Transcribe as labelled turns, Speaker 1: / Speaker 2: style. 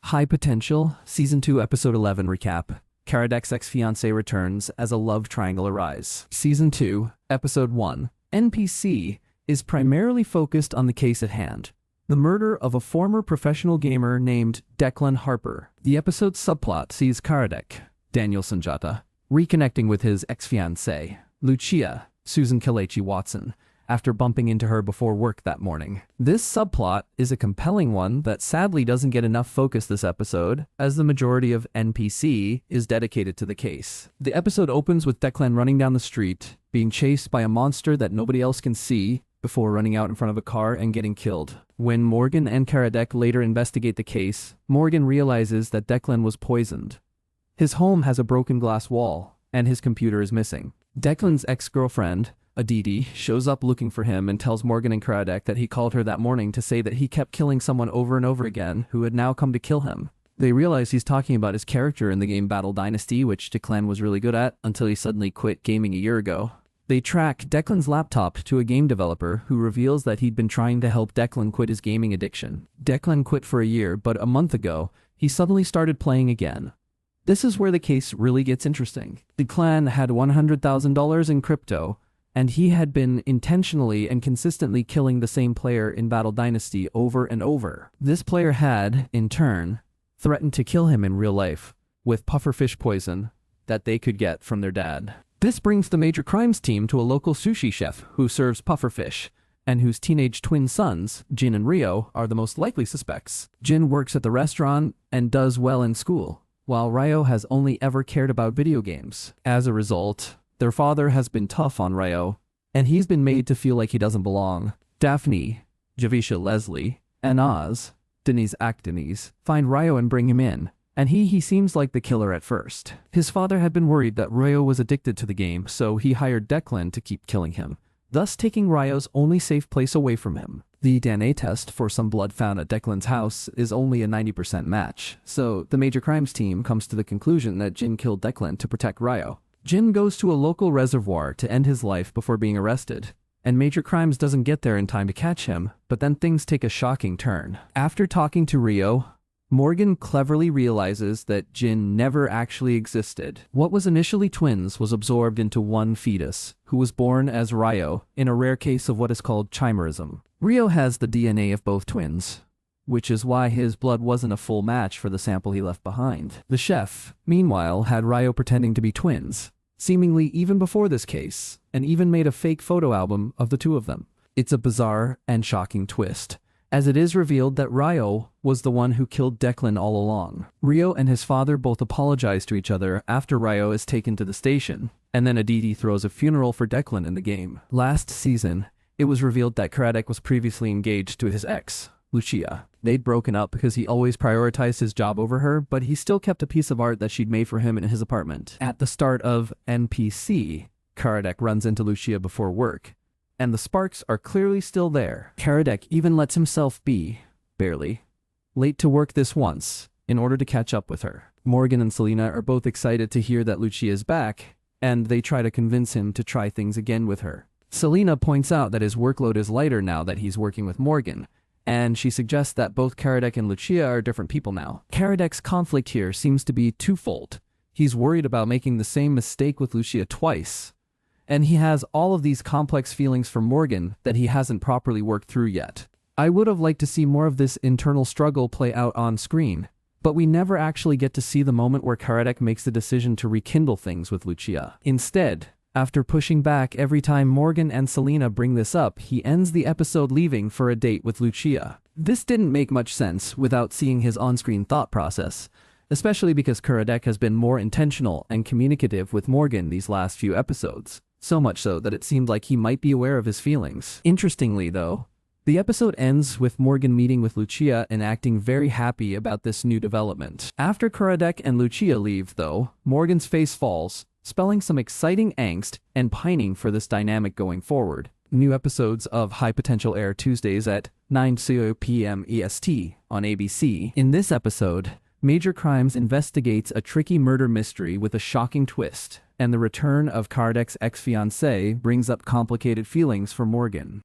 Speaker 1: High Potential, Season 2, Episode 11 Recap. Karadec's ex-fiancé returns as a love triangle arise. Season 2, Episode 1. NPC is primarily focused on the case at hand, the murder of a former professional gamer named Declan Harper. The episode's subplot sees Karadec, Daniel Sanjata, reconnecting with his ex-fiancée, Lucia, Susan Kelechi Watson, after bumping into her before work that morning. This subplot is a compelling one that sadly doesn't get enough focus this episode, as the majority of NPC is dedicated to the case. The episode opens with Declan running down the street, being chased by a monster that nobody else can see, before running out in front of a car and getting killed. When Morgan and Karadec later investigate the case, Morgan realizes that Declan was poisoned. His home has a broken glass wall, and his computer is missing. Declan's ex-girlfriend, Aditi, shows up looking for him and tells Morgan and Karadec that he called her that morning to say that he kept killing someone over and over again who had now come to kill him. They realize he's talking about his character in the game Battle Dynasty, which Declan was really good at until he suddenly quit gaming a year ago. They track Declan's laptop to a game developer who reveals that he'd been trying to help Declan quit his gaming addiction. Declan quit for a year, but a month ago, he suddenly started playing again. This is where the case really gets interesting. Declan had $100,000 in crypto, and he had been intentionally and consistently killing the same player in Battle Dynasty over and over. This player had, in turn, threatened to kill him in real life with pufferfish poison that they could get from their dad. This brings the Major Crimes team to a local sushi chef who serves pufferfish, and whose teenage twin sons, Jin and Rio, are the most likely suspects. Jin works at the restaurant and does well in school, while Rio has only ever cared about video games. As a result, their father has been tough on Rio, and he's been made to feel like he doesn't belong. Daphne, Javisha Leslie, and Oz, Denise Actonese, find Rio and bring him in, and he seems like the killer at first. His father had been worried that Rio was addicted to the game, so he hired Declan to keep killing him, thus taking Rio's only safe place away from him. The DNA test for some blood found at Declan's house is only a 90% match, so the Major Crimes team comes to the conclusion that Jin killed Declan to protect Rio. Jin goes to a local reservoir to end his life before being arrested, and Major Crimes doesn't get there in time to catch him, but then things take a shocking turn. After talking to Rio, Morgan cleverly realizes that Jin never actually existed. What was initially twins was absorbed into one fetus, who was born as Rio, in a rare case of what is called chimerism. Rio has the DNA of both twins, which is why his blood wasn't a full match for the sample he left behind. The chef, meanwhile, had Rio pretending to be twins, seemingly even before this case, and even made a fake photo album of the two of them. It's a bizarre and shocking twist, as it is revealed that Rio was the one who killed Declan all along. Rio and his father both apologize to each other after Rio is taken to the station, and then Aditi throws a funeral for Declan in the game. Last season, it was revealed that Karadec was previously engaged to his ex, Lucia. They'd broken up because he always prioritized his job over her, but he still kept a piece of art that she'd made for him in his apartment. At the start of NPC, Karadec runs into Lucia before work, and the sparks are clearly still there. Karadec even lets himself be, barely, late to work this once, in order to catch up with her. Morgan and Selena are both excited to hear that Lucia is back, and they try to convince him to try things again with her. Selena points out that his workload is lighter now that he's working with Morgan, and she suggests that both Karadec and Lucia are different people now. Karadec's conflict here seems to be twofold. He's worried about making the same mistake with Lucia twice, and he has all of these complex feelings for Morgan that he hasn't properly worked through yet. I would have liked to see more of this internal struggle play out on screen, but we never actually get to see the moment where Karadec makes the decision to rekindle things with Lucia. Instead, after pushing back every time Morgan and Selena bring this up, he ends the episode leaving for a date with Lucia. This didn't make much sense without seeing his on-screen thought process, especially because Karadec has been more intentional and communicative with Morgan these last few episodes, so much so that it seemed like he might be aware of his feelings. Interestingly, though, the episode ends with Morgan meeting with Lucia and acting very happy about this new development. After Karadec and Lucia leave, though, Morgan's face falls, spelling some exciting angst and pining for this dynamic going forward. New episodes of High Potential air Tuesdays at 9:00 p.m. EST on ABC. In this episode, Major Crimes investigates a tricky murder mystery with a shocking twist, and the return of Karadec's ex-fiancée brings up complicated feelings for Morgan.